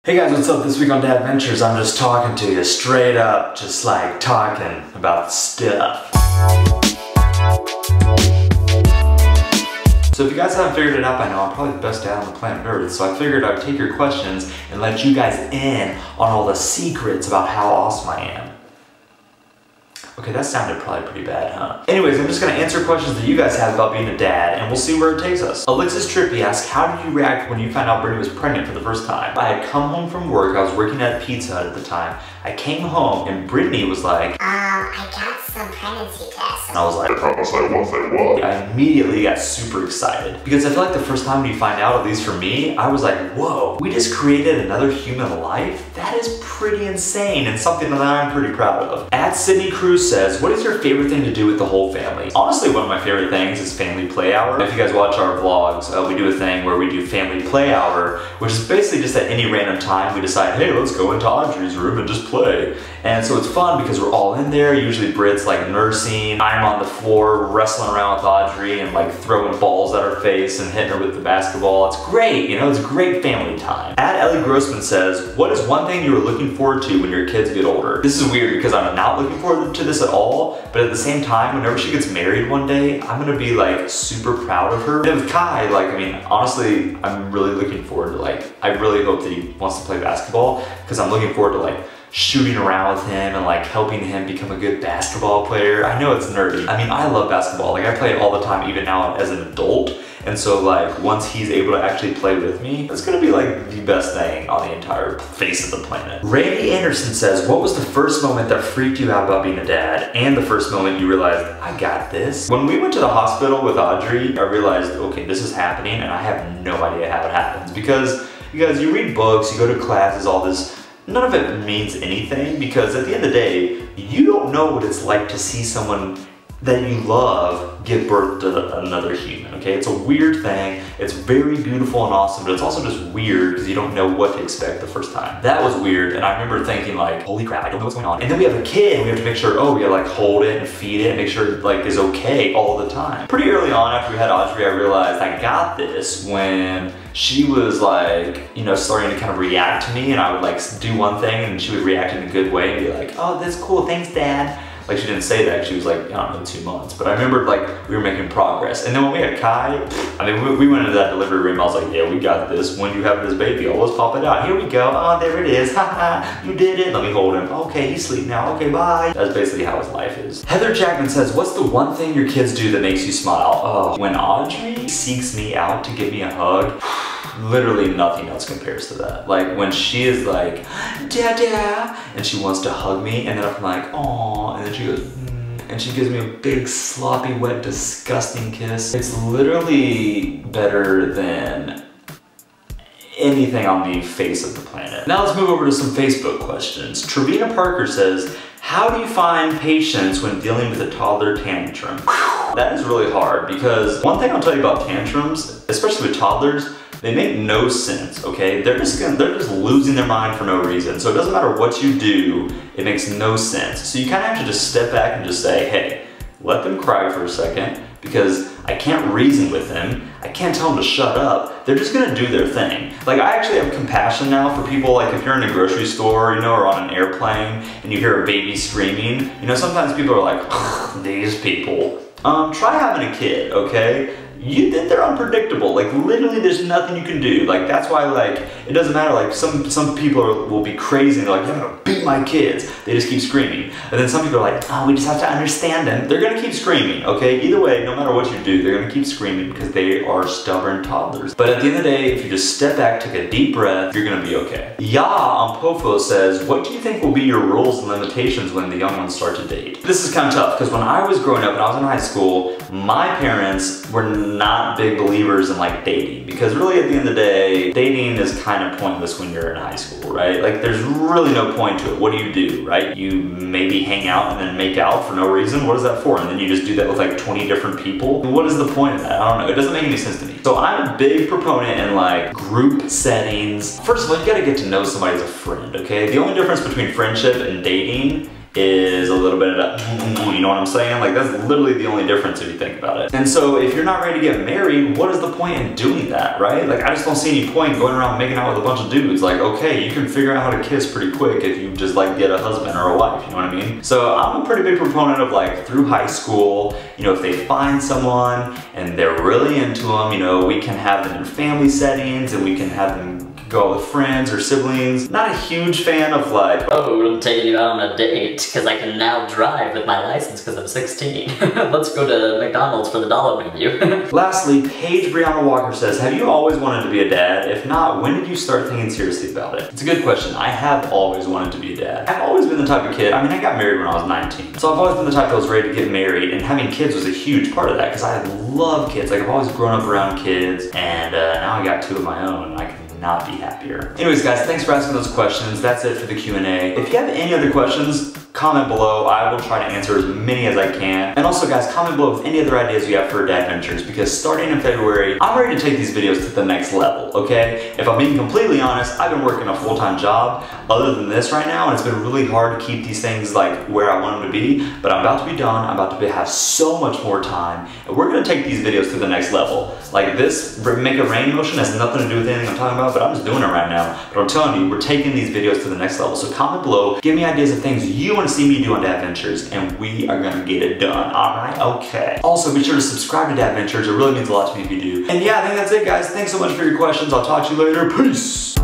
Hey guys, what's up? This week on DADventures, I'm just talking to you straight up, just like talking about stuff. So if you guys haven't figured it out by now, I'm probably the best dad on the planet Earth, so I figured I'd take your questions and let you guys in on all the secrets about how awesome I am. Okay, that sounded probably pretty bad, huh? Anyways, I'm just gonna answer questions that you guys have about being a dad, and we'll see where it takes us. Alexis Trippy asked, how did you react when you found out Brittany was pregnant for the first time? I had come home from work, I was working at Pizza Hut at the time. I came home, and Brittany was like, I got some pregnancy tests. And I was like, I immediately got super excited. Because I feel like the first time when you find out, at least for me, I was like, whoa, we just created another human life? That is pretty insane, and something that I'm pretty proud of. At Sydney Cruz says, what is your favorite thing to do with the whole family? Honestly, one of my favorite things is family play hour. If you guys watch our vlogs, we do a thing where we do family play hour, which is basically just at any random time we decide, hey, let's go into Audrey's room and just play. And so it's fun because we're all in there. Usually Britt's like nursing, I'm on the floor wrestling around with Audrey and like throwing balls at her face and hitting her with the basketball. It's great, you know, it's a great family time. At Ellie Grossman says, what is one thing you are looking forward to when your kids get older? This is weird because I'm not looking forward to this at all, but at the same time, whenever she gets married one day, I'm gonna be like super proud of her. And with Kai, like, I mean, honestly, I'm really looking forward to like, I really hope that he wants to play basketball because I'm looking forward to like shooting around with him and like helping him become a good basketball player. I know it's nerdy. I mean, I love basketball. Like I play it all the time, even now as an adult. And so like, once he's able to actually play with me, it's gonna be like the best thing on the entire face of the planet. Randy Anderson says, what was the first moment that freaked you out about being a dad and the first moment you realized, I got this? When we went to the hospital with Audrey, I realized, okay, this is happening and I have no idea how it happens. Because you guys, you read books, you go to classes, all this, none of it means anything because at the end of the day, you don't know what it's like to see someone that you love give birth to another human, okay? It's a weird thing. It's very beautiful and awesome, but it's also just weird because you don't know what to expect the first time. That was weird, and I remember thinking like, holy crap, I don't know what's going on. And then we have a kid, and we have to make sure, oh, we gotta like hold it and feed it and make sure it like is okay all the time. Pretty early on after we had Audrey, I realized I got this when she was like, you know, starting to kind of react to me, and I would like do one thing and she would react in a good way and be like, oh, that's cool, thanks, Dad. Like she didn't say that, she was like, I don't know, 2 months. But I remember like, we were making progress. And then when we had Kai, I mean, we went into that delivery room, I was like, yeah, we got this. When you have this baby, oh, let's pop it out. Here we go, oh, there it is, haha, you did it. Let me hold him. Okay, he's asleep now, okay, bye. That's basically how his life is. Heather Jackman says, what's the one thing your kids do that makes you smile? Oh, when Audrey seeks me out to give me a hug, literally nothing else compares to that. Like when she is like, Dada, and she wants to hug me, and then I'm like, aw, and then she goes, and she gives me a big, sloppy, wet, disgusting kiss. It's literally better than anything on the face of the planet. Now let's move over to some Facebook questions. Trevina Parker says, how do you find patience when dealing with a toddler tantrum? That is really hard because one thing I'll tell you about tantrums, especially with toddlers, they make no sense, okay? They're just losing their mind for no reason. So it doesn't matter what you do, it makes no sense. So you kind of have to just step back and just say, hey, let them cry for a second because I can't reason with them. I can't tell them to shut up. They're just gonna do their thing. Like I actually have compassion now for people, like if you're in a grocery store, you know, or on an airplane and you hear a baby screaming, you know, sometimes people are like, these people. Try having a kid, okay? They're unpredictable. Like literally there's nothing you can do. Like that's why like, it doesn't matter, like some people will be crazy and they're like, I'm gonna beat my kids. They just keep screaming. And then some people are like, oh, we just have to understand them. They're gonna keep screaming, okay? Either way, no matter what you do, they're gonna keep screaming because they are stubborn toddlers. But at the end of the day, if you just step back, take a deep breath, you're gonna be okay. Ya on Pofo says, what do you think will be your rules and limitations when the young ones start to date? This is kind of tough because when I was growing up and I was in high school, my parents were not big believers in like dating because really at the end of the day, dating is kind of pointless when you're in high school, right? Like there's really no point to it. What do, right? You maybe hang out and then make out for no reason. What is that for? And then you just do that with like 20 different people. What is the point of that? I don't know. It doesn't make any sense to me. So I'm a big proponent in like group settings. First of all, you gotta get to know somebody as a friend, okay? The only difference between friendship and dating is a little bit of, you know what I'm saying? Like that's literally the only difference if you think about it. And so if you're not ready to get married, what is the point in doing that, right? Like I just don't see any point going around making out with a bunch of dudes. Like, okay, you can figure out how to kiss pretty quick if you just like get a husband or a wife, you know what I mean? So I'm a pretty big proponent of like through high school, you know, if they find someone and they're really into them, you know, we can have them in family settings and we can have them go out with friends or siblings. Not a huge fan of like, oh, I'm taking you out on a date because I can now drive with my license because I'm 16. Let's go to McDonald's for the dollar menu. Lastly, Paige Brianna Walker says, have you always wanted to be a dad? If not, when did you start thinking seriously about it? It's a good question. I have always wanted to be a dad. I've always been the type of kid, I mean, I got married when I was 19. So I've always been the type that was ready to get married, and having kids was a huge part of that because I love kids. Like I've always grown up around kids, and now I got 2 of my own, and I can not be happier. Anyways guys, thanks for asking those questions. That's it for the Q&A. If you have any other questions, comment below. I will try to answer as many as I can. And also guys, comment below with any other ideas you have for DADventures, because starting in February, I'm ready to take these videos to the next level, okay? If I'm being completely honest, I've been working a full-time job other than this right now, and it's been really hard to keep these things like where I want them to be, but I'm about to be done. I'm about to have so much more time, and we're gonna take these videos to the next level. Like this make a rain motion has nothing to do with anything I'm talking about, but I'm just doing it right now. But I'm telling you, we're taking these videos to the next level. So comment below, give me ideas of things you want to see me do on DADventures, and we are gonna get it done, all right? Okay. Also, be sure to subscribe to DADventures. It really means a lot to me if you do. And yeah, I think that's it, guys. Thanks so much for your questions. I'll talk to you later. Peace.